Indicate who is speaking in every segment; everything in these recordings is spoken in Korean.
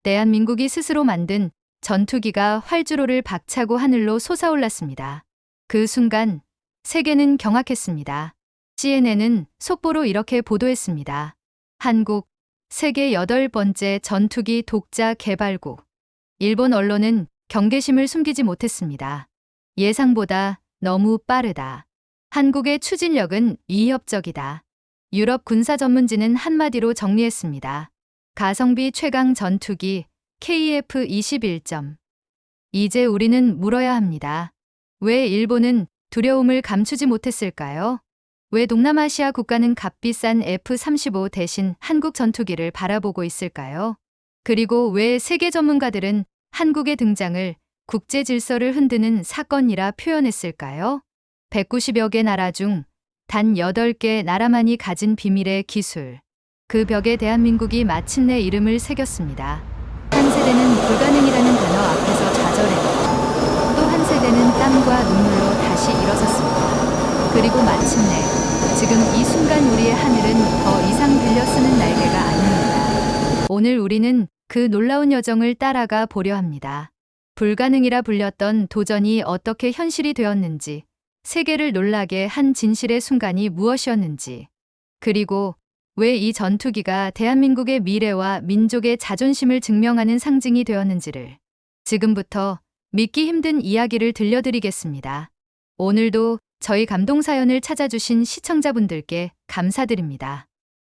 Speaker 1: 대한민국이 스스로 만든 전투기가 활주로를 박차고 하늘로 솟아올랐습니다. 그 순간 세계는 경악했습니다. CNN은 속보로 이렇게 보도했습니다. 한국, 세계 8번째 전투기 독자 개발국. 일본 언론은 경계심을 숨기지 못했습니다. 예상보다 너무 빠르다. 한국의 추진력은 위협적이다. 유럽 군사 전문지는 한마디로 정리했습니다. 가성비 최강 전투기 KF-21점. 이제 우리는 물어야 합니다. 왜 일본은 두려움을 감추지 못했을까요? 왜 동남아시아 국가는 값비싼 F-35 대신 한국 전투기를 바라보고 있을까요? 그리고 왜 세계 전문가들은 한국의 등장을 국제 질서를 흔드는 사건이라 표현했을까요? 190여 개 나라 중 단 8개 나라만이 가진 비밀의 기술. 그 벽에 대한민국이 마침내 이름을 새겼습니다. 한 세대는 불가능이라는 단어 앞에서 좌절했고 또 한 세대는 땀과 눈물로 다시 일어섰습니다. 그리고 마침내 지금 이 순간 우리의 하늘은 더 이상 빌려 쓰는 날개가 아닙니다. 오늘 우리는 그 놀라운 여정을 따라가 보려 합니다. 불가능이라 불렸던 도전이 어떻게 현실이 되었는지, 세계를 놀라게 한 진실의 순간이 무엇이었는지, 그리고 왜 이 전투기가 대한민국의 미래와 민족의 자존심을 증명하는 상징이 되었는지를 지금부터 믿기 힘든 이야기를 들려드리겠습니다. 오늘도 저희 감동 사연을 찾아주신 시청자분들께 감사드립니다.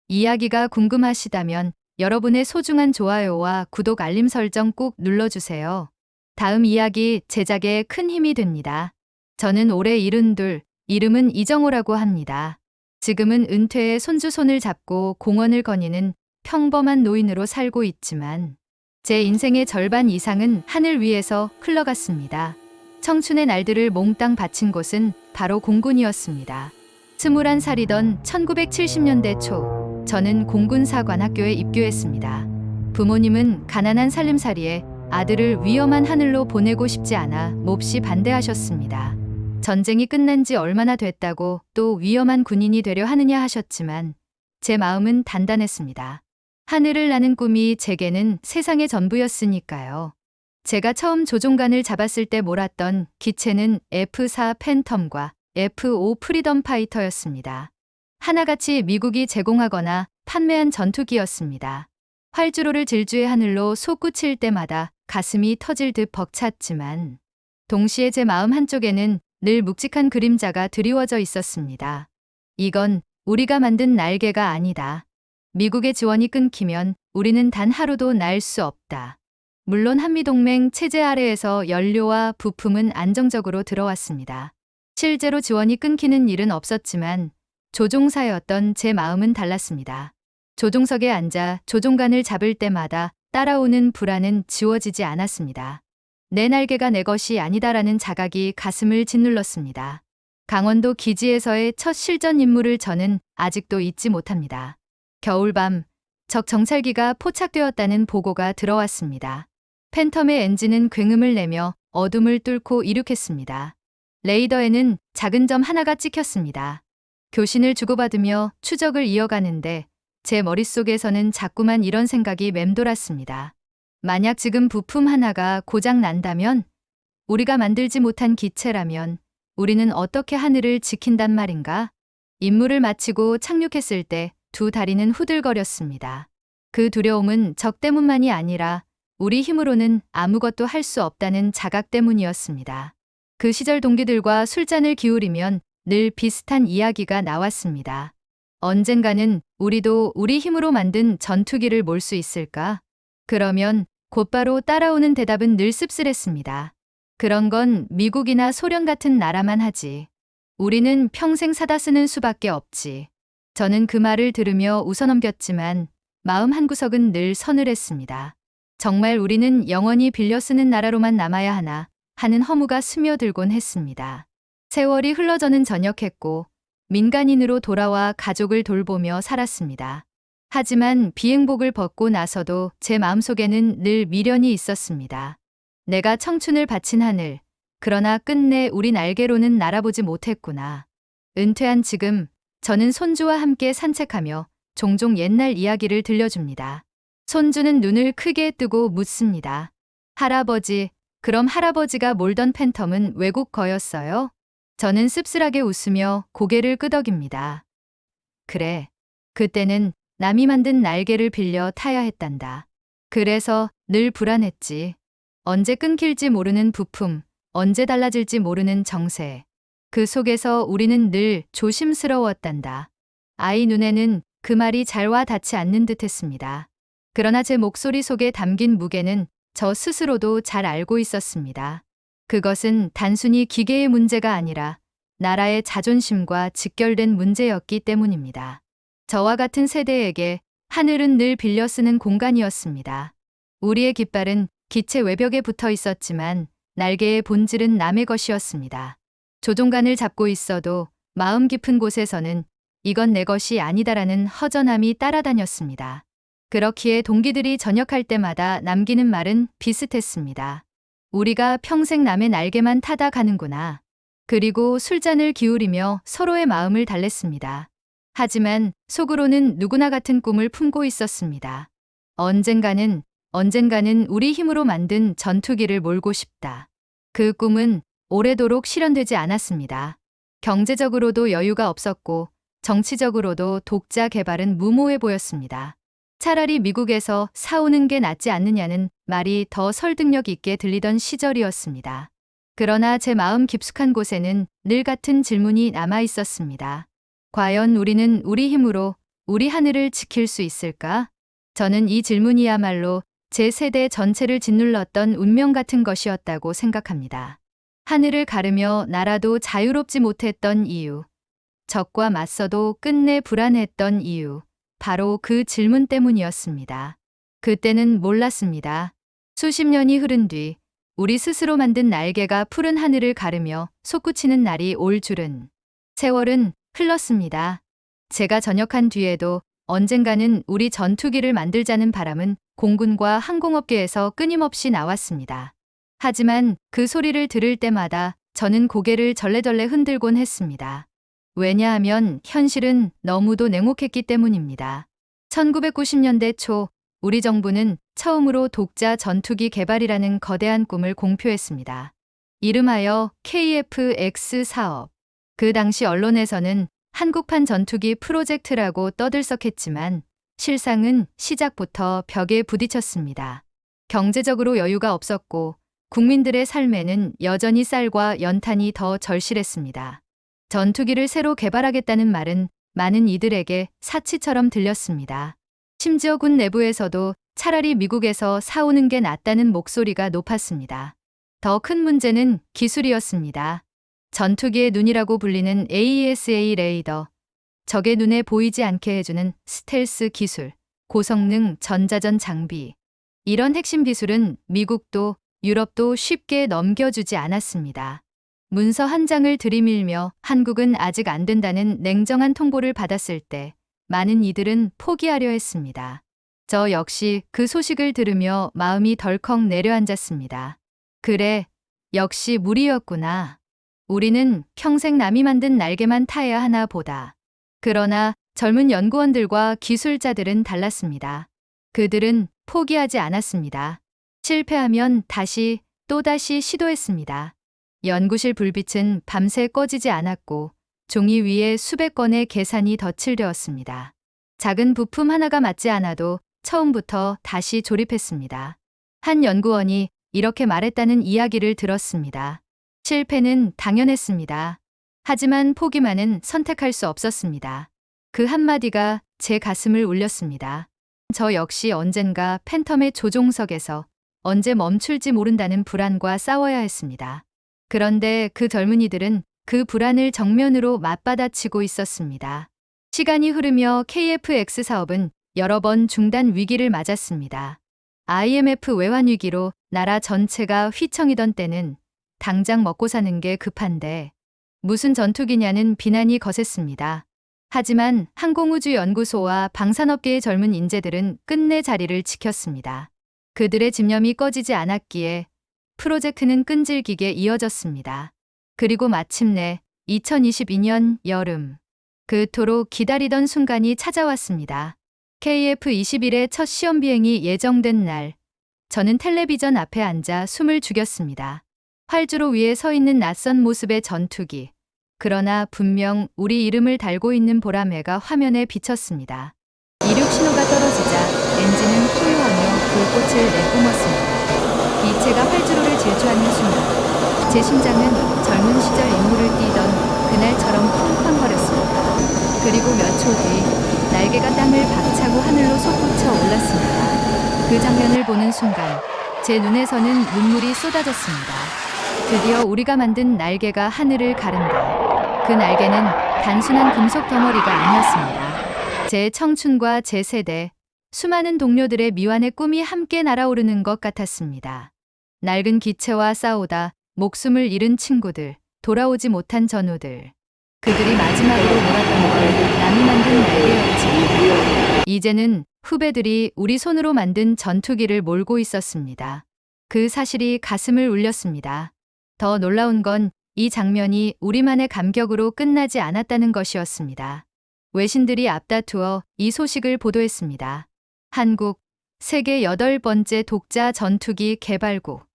Speaker 1: 이야기가 궁금하시다면 여러분의 소중한 좋아요와 구독 알림 설정 꼭 눌러주세요. 다음 이야기 제작에 큰 힘이 됩니다. 저는 올해 72, 이름은 이정호라고 합니다. 지금은 은퇴해 손주 손을 잡고 공원을 거니는 평범한 노인으로 살고 있지만 제 인생의 절반 이상은 하늘 위에서 흘러갔습니다. 청춘의 날들을 몽땅 바친 곳은 바로 공군이었습니다. 21살이던 1970년대 초 저는 공군사관학교에 입교했습니다. 부모님은 가난한 살림살이에 아들을 위험한 하늘로 보내고 싶지 않아 몹시 반대하셨습니다. 전쟁이 끝난 지 얼마나 됐다고 또 위험한 군인이 되려 하느냐 하셨지만 제 마음은 단단했습니다. 하늘을 나는 꿈이 제게는 세상의 전부였으니까요. 제가 처음 조종관을 잡았을 때 몰았던 기체는 F-4 팬텀과 F-5 프리덤 파이터였습니다. 하나같이 미국이 제공하거나 판매한 전투기였습니다. 활주로를 질주의 하늘로 솟구칠 때마다 가슴이 터질 듯 벅찼지만 동시에 제 마음 한쪽에는 늘 묵직한 그림자가 드리워져 있었습니다. 이건 우리가 만든 날개가 아니다. 미국의 지원이 끊기면 우리는 단 하루도 날 수 없다. 물론 한미동맹 체제 아래에서 연료와 부품은 안정적으로 들어왔습니다. 실제로 지원이 끊기는 일은 없었지만 조종사였던 제 마음은 달랐습니다. 조종석에 앉아 조종관을 잡을 때마다 따라오는 불안은 지워지지 않았습니다. 내 날개가 내 것이 아니다라는 자각이 가슴을 짓눌렀습니다. 강원도 기지에서의 첫 실전 임무를 저는 아직도 잊지 못합니다. 겨울밤, 적 정찰기가 포착되었다는 보고가 들어왔습니다. 팬텀의 엔진은 굉음을 내며 어둠을 뚫고 이륙했습니다. 레이더에는 작은 점 하나가 찍혔습니다. 교신을 주고받으며 추적을 이어가는데 제 머릿속에서는 자꾸만 이런 생각이 맴돌았습니다. 만약 지금 부품 하나가 고장 난다면, 우리가 만들지 못한 기체라면 우리는 어떻게 하늘을 지킨단 말인가? 임무를 마치고 착륙했을 때 두 다리는 후들거렸습니다. 그 두려움은 적 때문만이 아니라 우리 힘으로는 아무것도 할 수 없다는 자각 때문이었습니다. 그 시절 동기들과 술잔을 기울이면 늘 비슷한 이야기가 나왔습니다. 언젠가는 우리도 우리 힘으로 만든 전투기를 몰 수 있을까? 그러면 곧바로 따라오는 대답은 늘 씁쓸했습니다. 그런 건 미국이나 소련 같은 나라만 하지. 우리는 평생 사다 쓰는 수밖에 없지. 저는 그 말을 들으며 웃어넘겼지만 마음 한구석은 늘 서늘했습니다. 정말 우리는 영원히 빌려 쓰는 나라로만 남아야 하나 하는 허무가 스며들곤 했습니다. 세월이 흘러저는 전역했고 민간인으로 돌아와 가족을 돌보며 살았습니다. 하지만 비행복을 벗고 나서도 제 마음속에는 늘 미련이 있었습니다. 내가 청춘을 바친 하늘, 그러나 끝내 우리 날개로는 날아보지 못했구나. 은퇴한 지금 저는 손주와 함께 산책하며 종종 옛날 이야기를 들려줍니다. 손주는 눈을 크게 뜨고 묻습니다. 할아버지, 그럼 할아버지가 몰던 팬텀은 외국 거였어요? 저는 씁쓸하게 웃으며 고개를 끄덕입니다. 그래. 그때는 남이 만든 날개를 빌려 타야 했단다. 그래서 늘 불안했지. 언제 끊길지 모르는 부품, 언제 달라질지 모르는 정세. 그 속에서 우리는 늘 조심스러웠단다. 아이 눈에는 그 말이 잘 와 닿지 않는 듯 했습니다. 그러나 제 목소리 속에 담긴 무게는 저 스스로도 잘 알고 있었습니다. 그것은 단순히 기계의 문제가 아니라 나라의 자존심과 직결된 문제였기 때문입니다. 저와 같은 세대에게 하늘은 늘 빌려 쓰는 공간이었습니다. 우리의 깃발은 기체 외벽에 붙어 있었지만 날개의 본질은 남의 것이었습니다. 조종간을 잡고 있어도 마음 깊은 곳에서는 이건 내 것이 아니다라는 허전함이 따라다녔습니다. 그렇기에 동기들이 전역할 때마다 남기는 말은 비슷했습니다. 우리가 평생 남의 날개만 타다 가는구나. 그리고 술잔을 기울이며 서로의 마음을 달랬습니다. 하지만 속으로는 누구나 같은 꿈을 품고 있었습니다. 언젠가는 우리 힘으로 만든 전투기를 몰고 싶다. 그 꿈은 오래도록 실현되지 않았습니다. 경제적으로도 여유가 없었고 정치적으로도 독자 개발은 무모해 보였습니다. 차라리 미국에서 사오는 게 낫지 않느냐는 말이 더 설득력 있게 들리던 시절이었습니다. 그러나 제 마음 깊숙한 곳에는 늘 같은 질문이 남아 있었습니다. 과연 우리는 우리 힘으로 우리 하늘을 지킬 수 있을까? 저는 이 질문이야말로 제 세대 전체를 짓눌렀던 운명 같은 것이었다고 생각합니다. 하늘을 가르며 나라도 자유롭지 못했던 이유, 적과 맞서도 끝내 불안했던 이유, 바로 그 질문 때문이었습니다. 그때는 몰랐습니다. 수십 년이 흐른 뒤 우리 스스로 만든 날개가 푸른 하늘을 가르며 솟구치는 날이 올 줄은. 세월은 흘렀습니다. 제가 전역한 뒤에도 언젠가는 우리 전투기를 만들자는 바람은 공군과 항공업계에서 끊임없이 나왔습니다. 하지만 그 소리를 들을 때마다 저는 고개를 절레절레 흔들곤 했습니다. 왜냐하면 현실은 너무도 냉혹했기 때문입니다. 1990년대 초 우리 정부는 처음으로 독자 전투기 개발이라는 거대한 꿈을 공표했습니다. 이름하여 KF-X 사업. 그 당시 언론에서는 한국판 전투기 프로젝트라고 떠들썩했지만 실상은 시작부터 벽에 부딪혔습니다. 경제적으로 여유가 없었고 국민들의 삶에는 여전히 쌀과 연탄이 더 절실했습니다. 전투기를 새로 개발하겠다는 말은 많은 이들에게 사치처럼 들렸습니다. 심지어 군 내부에서도 차라리 미국에서 사오는 게 낫다는 목소리가 높았습니다. 더 큰 문제는 기술이었습니다. 전투기의 눈이라고 불리는 AESA 레이더, 적의 눈에 보이지 않게 해주는 스텔스 기술, 고성능 전자전 장비. 이런 핵심 기술은 미국도 유럽도 쉽게 넘겨주지 않았습니다. 문서 한 장을 들이밀며 한국은 아직 안 된다는 냉정한 통보를 받았을 때 많은 이들은 포기하려 했습니다. 저 역시 그 소식을 들으며 마음이 덜컥 내려앉았습니다. 그래, 역시 무리였구나. 우리는 평생 남이 만든 날개만 타야 하나 보다. 그러나 젊은 연구원들과 기술자들은 달랐습니다. 그들은 포기하지 않았습니다. 실패하면 또다시 시도했습니다. 연구실 불빛은 밤새 꺼지지 않았고 종이 위에 수백 건의 계산이 덧칠되었습니다. 작은 부품 하나가 맞지 않아도 처음부터 다시 조립했습니다. 한 연구원이 이렇게 말했다는 이야기를 들었습니다. 실패는 당연했습니다. 하지만 포기만은 선택할 수 없었습니다. 그 한마디가 제 가슴을 울렸습니다. 저 역시 언젠가 팬텀의 조종석에서 언제 멈출지 모른다는 불안과 싸워야 했습니다. 그런데 그 젊은이들은 그 불안을 정면으로 맞받아치고 있었습니다. 시간이 흐르며 KF-X 사업은 여러 번 중단 위기를 맞았습니다. IMF 외환 위기로 나라 전체가 휘청이던 때는 당장 먹고 사는 게 급한데 무슨 전투기냐는 비난이 거셌습니다. 하지만 항공우주연구소와 방산업계의 젊은 인재들은 끝내 자리를 지켰습니다. 그들의 집념이 꺼지지 않았기에 프로젝트는 끈질기게 이어졌습니다. 그리고 마침내 2022년 여름, 그토록 기다리던 순간이 찾아왔습니다. KF-21의 첫 시험 비행이 예정된 날, 저는 텔레비전 앞에 앉아 숨을 죽였습니다. 활주로 위에 서 있는 낯선 모습의 전투기. 그러나 분명 우리 이름을 달고 있는 보라매가 화면에 비쳤습니다. 이륙 신호가 떨어지자 엔진은 후유하며 불꽃을 내뿜었습니다. 이체가 활주로를 질주하는 순간 제 심장은 젊은 시절 인물을 뛰던 그날처럼 쿵쾅거렸습니다. 그리고 몇 초 뒤 날개가 땅을 박차고 하늘로 솟구쳐 올랐습니다. 그 장면을 보는 순간 제 눈에서는 눈물이 쏟아졌습니다. 드디어 우리가 만든 날개가 하늘을 가른다. 그 날개는 단순한 금속 덩어리가 아니었습니다. 제 청춘과 제 세대, 수많은 동료들의 미완의 꿈이 함께 날아오르는 것 같았습니다. 낡은 기체와 싸우다 목숨을 잃은 친구들, 돌아오지 못한 전우들. 그들이 마지막으로 몰았던 건 남이 만든 날개였지. 이제는 후배들이 우리 손으로 만든 전투기를 몰고 있었습니다. 그 사실이 가슴을 울렸습니다. 더 놀라운 건 이 장면이 우리만의 감격으로 끝나지 않았다는 것이었습니다. 외신들이 앞다투어 이 소식을 보도했습니다. 한국, 세계 8번째 독자 전투기 개발국.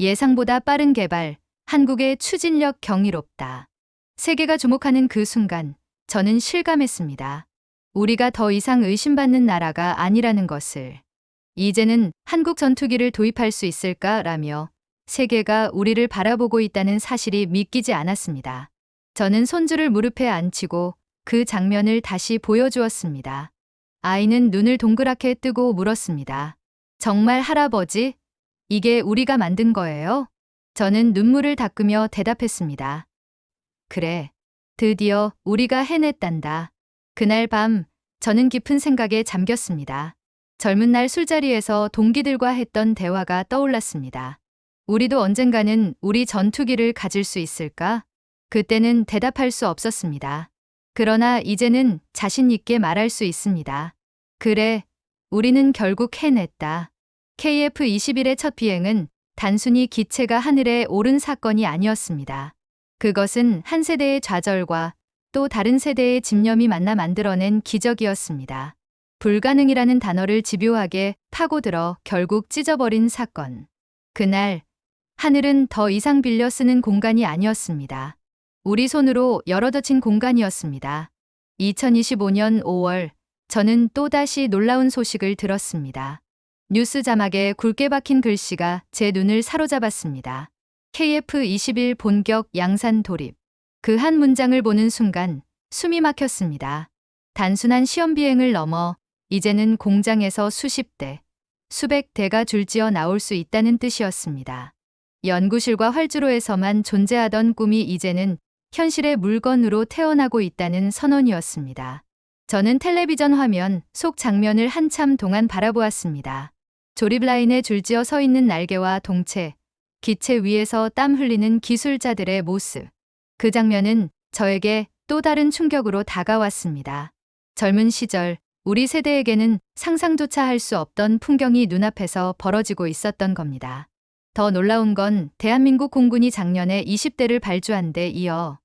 Speaker 1: 예상보다 빠른 개발, 한국의 추진력 경이롭다. 세계가 주목하는 그 순간, 저는 실감했습니다. 우리가 더 이상 의심받는 나라가 아니라는 것을. 이제는 한국 전투기를 도입할 수 있을까라며 세계가 우리를 바라보고 있다는 사실이 믿기지 않았습니다. 저는 손주를 무릎에 앉히고 그 장면을 다시 보여주었습니다. 아이는 눈을 동그랗게 뜨고 물었습니다. 정말 할아버지? 이게 우리가 만든 거예요? 저는 눈물을 닦으며 대답했습니다. 그래. 드디어 우리가 해냈단다. 그날 밤 저는 깊은 생각에 잠겼습니다. 젊은 날 술자리에서 동기들과 했던 대화가 떠올랐습니다. 우리도 언젠가는 우리 전투기를 가질 수 있을까? 그때는 대답할 수 없었습니다. 그러나 이제는 자신 있게 말할 수 있습니다. 그래, 우리는 결국 해냈다. KF-21의 첫 비행은 단순히 기체가 하늘에 오른 사건이 아니었습니다. 그것은 한 세대의 좌절과 또 다른 세대의 집념이 만나 만들어낸 기적이었습니다. 불가능이라는 단어를 집요하게 파고들어 결국 찢어버린 사건. 그날, 하늘은 더 이상 빌려 쓰는 공간이 아니었습니다. 우리 손으로 열어젖힌 공간이었습니다. 2025년 5월, 저는 또다시 놀라운 소식을 들었습니다. 뉴스 자막에 굵게 박힌 글씨가 제 눈을 사로잡았습니다. KF-21 본격 양산 돌입. 그 한 문장을 보는 순간 숨이 막혔습니다. 단순한 시험 비행을 넘어 이제는 공장에서 수십 대, 수백 대가 줄지어 나올 수 있다는 뜻이었습니다. 연구실과 활주로에서만 존재하던 꿈이 이제는 현실의 물건으로 태어나고 있다는 선언이었습니다. 저는 텔레비전 화면 속 장면을 한참 동안 바라보았습니다. 조립 라인에 줄지어 서 있는 날개와 동체, 기체 위에서 땀 흘리는 기술자들의 모습. 그 장면은 저에게 또 다른 충격으로 다가왔습니다. 젊은 시절, 우리 세대에게는 상상조차 할 수 없던 풍경이 눈앞에서 벌어지고 있었던 겁니다. 더 놀라운 건 대한민국 공군이 작년에 20대를 발주한 데 이어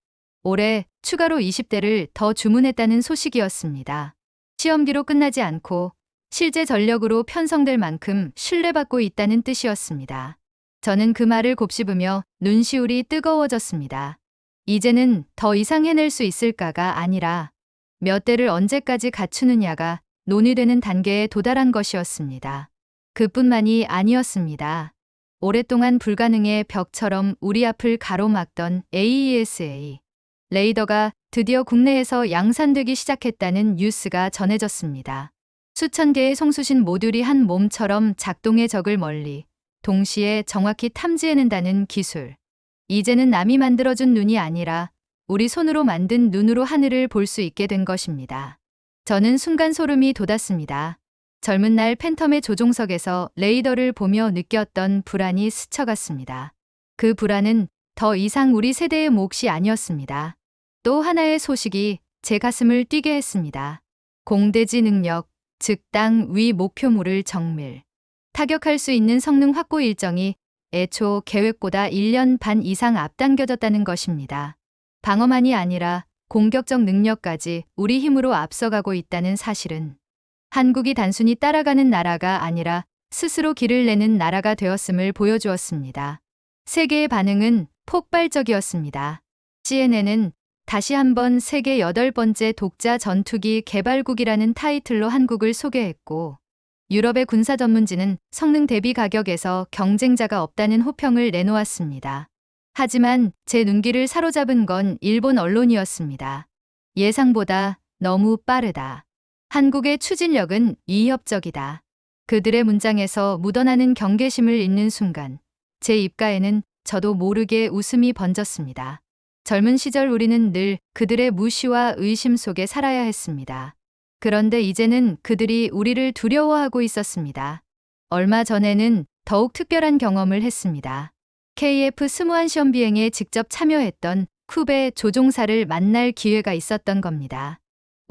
Speaker 1: 올해 추가로 20대를 더 주문했다는 소식이었습니다. 시험기로 끝나지 않고 실제 전력으로 편성될 만큼 신뢰받고 있다는 뜻이었습니다. 저는 그 말을 곱씹으며 눈시울이 뜨거워졌습니다. 이제는 더 이상 해낼 수 있을까가 아니라 몇 대를 언제까지 갖추느냐가 논의되는 단계에 도달한 것이었습니다. 그뿐만이 아니었습니다. 오랫동안 불가능의 벽처럼 우리 앞을 가로막던 AESA. 레이더가 드디어 국내에서 양산되기 시작했다는 뉴스가 전해졌습니다. 수천 개의 송수신 모듈이 한 몸처럼 작동해 적을 멀리, 동시에 정확히 탐지해낸다는 기술. 이제는 남이 만들어준 눈이 아니라 우리 손으로 만든 눈으로 하늘을 볼 수 있게 된 것입니다. 저는 순간 소름이 돋았습니다. 젊은 날 팬텀의 조종석에서 레이더를 보며 느꼈던 불안이 스쳐갔습니다. 그 불안은 더 이상 우리 세대의 몫이 아니었습니다. 또 하나의 소식이 제 가슴을 뛰게 했습니다. 공대지 능력, 즉 땅 위 목표물을 정밀. 타격할 수 있는 성능 확보 일정이 애초 계획보다 1년 반 이상 앞당겨졌다는 것입니다. 방어만이 아니라 공격적 능력까지 우리 힘으로 앞서가고 있다는 사실은 한국이 단순히 따라가는 나라가 아니라 스스로 길을 내는 나라가 되었음을 보여주었습니다. 세계의 반응은 폭발적이었습니다. CNN은 다시 한번 세계 8번째 독자 전투기 개발국이라는 타이틀로 한국을 소개했고, 유럽의 군사 전문지는 성능 대비 가격에서 경쟁자가 없다는 호평을 내놓았습니다. 하지만 제 눈길을 사로잡은 건 일본 언론이었습니다. 예상보다 너무 빠르다. 한국의 추진력은 위협적이다. 그들의 문장에서 묻어나는 경계심을 읽는 순간 제 입가에는 저도 모르게 웃음이 번졌습니다. 젊은 시절 우리는 늘 그들의 무시와 의심 속에 살아야 했습니다. 그런데 이제는 그들이 우리를 두려워하고 있었습니다. 얼마 전에는 더욱 특별한 경험을 했습니다. KF 스무한 시험 비행에 직접 참여했던 쿠베 조종사를 만날 기회가 있었던 겁니다.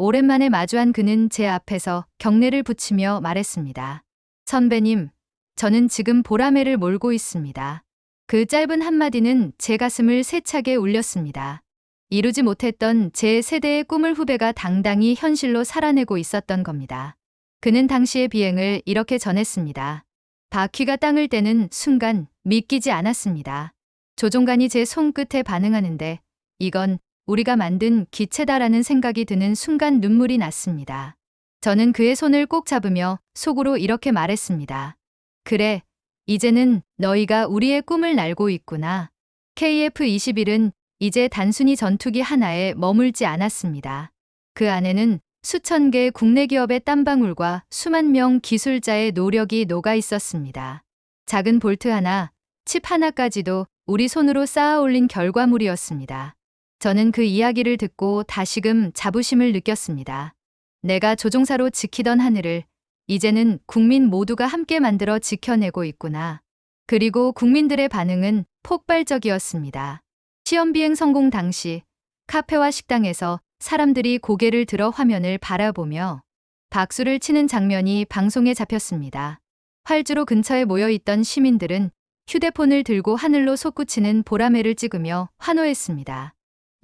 Speaker 1: 오랜만에 마주한 그는 제 앞에서 경례를 붙이며 말했습니다. 선배님, 저는 지금 보라매를 몰고 있습니다. 그 짧은 한마디는 제 가슴을 세차게 울렸습니다. 이루지 못했던 제 세대의 꿈을 후배가 당당히 현실로 살아내고 있었던 겁니다. 그는 당시의 비행을 이렇게 전했습니다. 바퀴가 땅을 떼는 순간 믿기지 않았습니다. 조종관이 제 손끝에 반응하는데 이건 우리가 만든 기체다라는 생각이 드는 순간 눈물이 났습니다. 저는 그의 손을 꼭 잡으며 속으로 이렇게 말했습니다. 그래, 이제는 너희가 우리의 꿈을 날고 있구나. KF-21은 이제 단순히 전투기 하나에 머물지 않았습니다. 그 안에는 수천 개 국내 기업의 땀방울과 수만 명 기술자의 노력이 녹아 있었습니다. 작은 볼트 하나, 칩 하나까지도 우리 손으로 쌓아 올린 결과물이었습니다. 저는 그 이야기를 듣고 다시금 자부심을 느꼈습니다. 내가 조종사로 지키던 하늘을 이제는 국민 모두가 함께 만들어 지켜내고 있구나. 그리고 국민들의 반응은 폭발적이었습니다. 시험비행 성공 당시 카페와 식당에서 사람들이 고개를 들어 화면을 바라보며 박수를 치는 장면이 방송에 잡혔습니다. 활주로 근처에 모여있던 시민들은 휴대폰을 들고 하늘로 솟구치는 보라매를 찍으며 환호했습니다.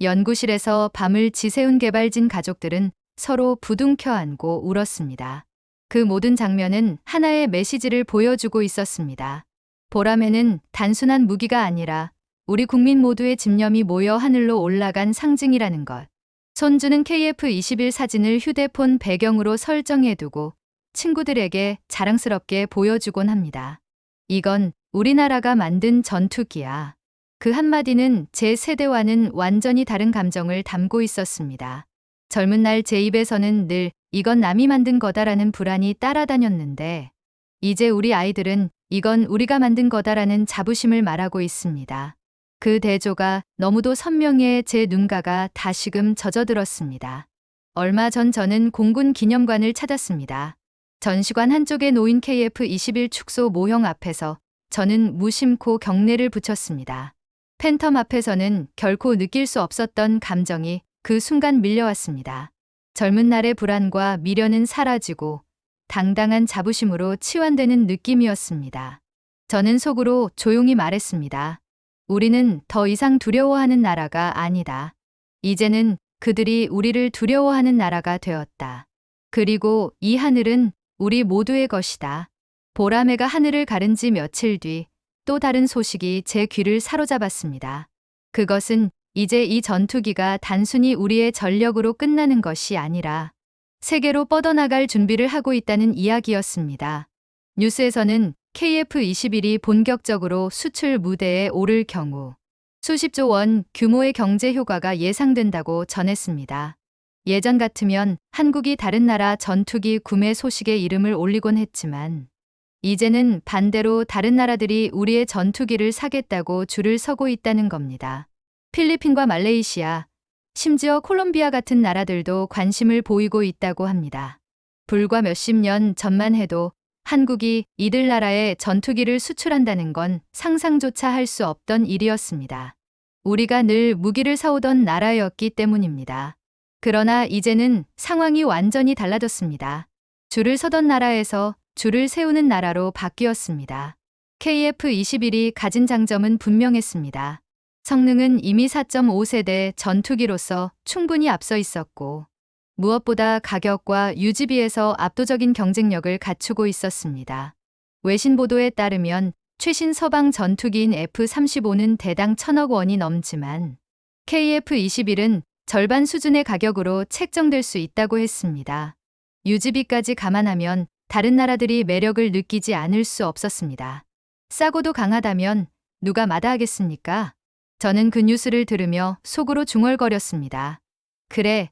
Speaker 1: 연구실에서 밤을 지새운 개발진 가족들은 서로 부둥켜 안고 울었습니다. 그 모든 장면은 하나의 메시지를 보여주고 있었습니다. 보라매는 단순한 무기가 아니라 우리 국민 모두의 집념이 모여 하늘로 올라간 상징이라는 것. 손주는 KF-21 사진을 휴대폰 배경으로 설정해두고 친구들에게 자랑스럽게 보여주곤 합니다. 이건 우리나라가 만든 전투기야. 그 한마디는 제 세대와는 완전히 다른 감정을 담고 있었습니다. 젊은 날 제 입에서는 늘 이건 남이 만든 거다라는 불안이 따라다녔는데 이제 우리 아이들은 이건 우리가 만든 거다라는 자부심을 말하고 있습니다. 그 대조가 너무도 선명해 제 눈가가 다시금 젖어들었습니다. 얼마 전 저는 공군 기념관을 찾았습니다. 전시관 한쪽에 놓인 KF-21 축소 모형 앞에서 저는 무심코 경례를 붙였습니다. 팬텀 앞에서는 결코 느낄 수 없었던 감정이 그 순간 밀려왔습니다. 젊은 날의 불안과 미련은 사라지고 당당한 자부심으로 치환되는 느낌이었습니다. 저는 속으로 조용히 말했습니다. 우리는 더 이상 두려워하는 나라가 아니다. 이제는 그들이 우리를 두려워하는 나라가 되었다. 그리고 이 하늘은 우리 모두의 것이다. 보라매가 하늘을 가른 지 며칠 뒤 또 다른 소식이 제 귀를 사로잡았습니다. 그것은 이제 이 전투기가 단순히 우리의 전력으로 끝나는 것이 아니라 세계로 뻗어나갈 준비를 하고 있다는 이야기였습니다. 뉴스에서는 KF-21이 본격적으로 수출 무대에 오를 경우 수십조 원 규모의 경제 효과가 예상된다고 전했습니다. 예전 같으면 한국이 다른 나라 전투기 구매 소식에 이름을 올리곤 했지만 이제는 반대로 다른 나라들이 우리의 전투기를 사겠다고 줄을 서고 있다는 겁니다. 필리핀과 말레이시아, 심지어 콜롬비아 같은 나라들도 관심을 보이고 있다고 합니다. 불과 몇십 년 전만 해도 한국이 이들 나라에 전투기를 수출한다는 건 상상조차 할 수 없던 일이었습니다. 우리가 늘 무기를 사오던 나라였기 때문입니다. 그러나 이제는 상황이 완전히 달라졌습니다. 줄을 서던 나라에서 줄을 세우는 나라로 바뀌었습니다. KF-21이 가진 장점은 분명했습니다. 성능은 이미 4.5세대 전투기로서 충분히 앞서 있었고 무엇보다 가격과 유지비에서 압도적인 경쟁력을 갖추고 있었습니다. 외신 보도에 따르면 최신 서방 전투기인 F-35는 대당 1,000억 원이 넘지만 KF-21은 절반 수준의 가격으로 책정될 수 있다고 했습니다. 유지비까지 감안하면 다른 나라들이 매력을 느끼지 않을 수 없었습니다. 싸고도 강하다면 누가 마다하겠습니까? 저는 그 뉴스를 들으며 속으로 중얼거렸습니다. 그래,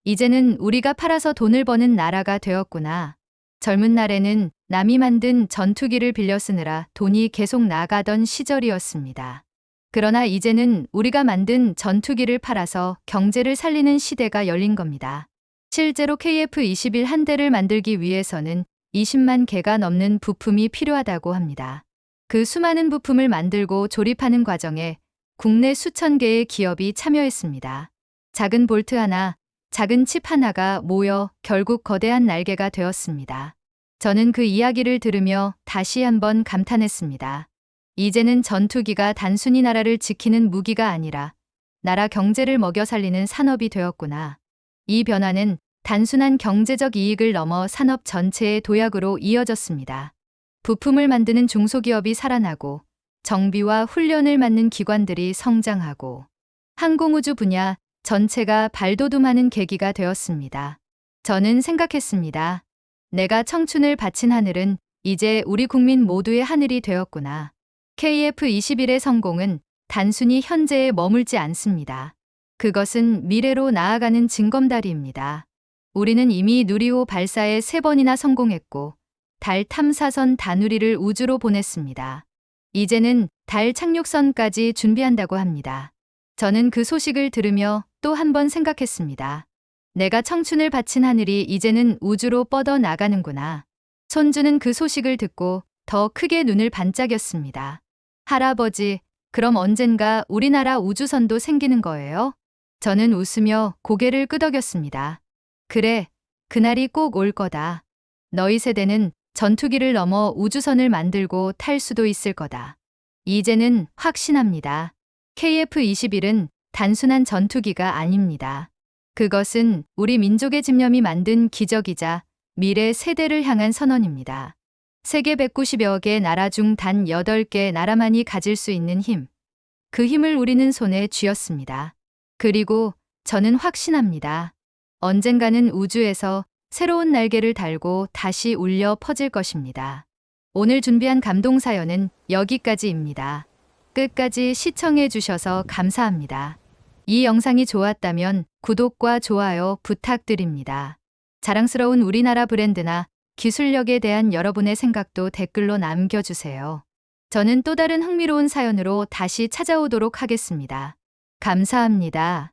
Speaker 1: 이제는 우리가 팔아서 돈을 버는 나라가 되었구나. 젊은 날에는 남이 만든 전투기를 빌려 쓰느라 돈이 계속 나가던 시절이었습니다. 그러나 이제는 우리가 만든 전투기를 팔아서 경제를 살리는 시대가 열린 겁니다. 실제로 KF-21 한 대를 만들기 위해서는 20만 개가 넘는 부품이 필요하다고 합니다. 그 수많은 부품을 만들고 조립하는 과정에 국내 수천 개의 기업이 참여했습니다. 작은 볼트 하나, 작은 칩 하나가 모여 결국 거대한 날개가 되었습니다. 저는 그 이야기를 들으며 다시 한번 감탄했습니다. 이제는 전투기가 단순히 나라를 지키는 무기가 아니라 나라 경제를 먹여 살리는 산업이 되었구나. 이 변화는 단순한 경제적 이익을 넘어 산업 전체의 도약으로 이어졌습니다. 부품을 만드는 중소기업이 살아나고 정비와 훈련을 맡는 기관들이 성장하고 항공우주 분야 전체가 발돋움하는 계기가 되었습니다. 저는 생각했습니다. 내가 청춘을 바친 하늘은 이제 우리 국민 모두의 하늘이 되었구나. KF-21의 성공은 단순히 현재에 머물지 않습니다. 그것은 미래로 나아가는 징검다리입니다. 우리는 이미 누리호 발사에 3번이나 성공했고 달 탐사선 다누리를 우주로 보냈습니다. 이제는 달 착륙선까지 준비한다고 합니다. 저는 그 소식을 들으며 또 한 번 생각했습니다. 내가 청춘을 바친 하늘이 이제는 우주로 뻗어 나가는구나. 손주는 그 소식을 듣고 더 크게 눈을 반짝였습니다. 할아버지, 그럼 언젠가 우리나라 우주선도 생기는 거예요? 저는 웃으며 고개를 끄덕였습니다. 그래, 그날이 꼭 올 거다. 너희 세대는 전투기를 넘어 우주선을 만들고 탈 수도 있을 거다. 이제는 확신합니다. KF-21은 단순한 전투기가 아닙니다. 그것은 우리 민족의 집념이 만든 기적이자 미래 세대를 향한 선언입니다. 세계 190여 개 나라 중 단 8개 나라만이 가질 수 있는 힘. 그 힘을 우리는 손에 쥐었습니다. 그리고 저는 확신합니다. 언젠가는 우주에서 새로운 날개를 달고 다시 울려 퍼질 것입니다. 오늘 준비한 감동 사연은 여기까지입니다. 끝까지 시청해 주셔서 감사합니다. 이 영상이 좋았다면 구독과 좋아요 부탁드립니다. 자랑스러운 우리나라 브랜드나 기술력에 대한 여러분의 생각도 댓글로 남겨주세요. 저는 또 다른 흥미로운 사연으로 다시 찾아오도록 하겠습니다. 감사합니다.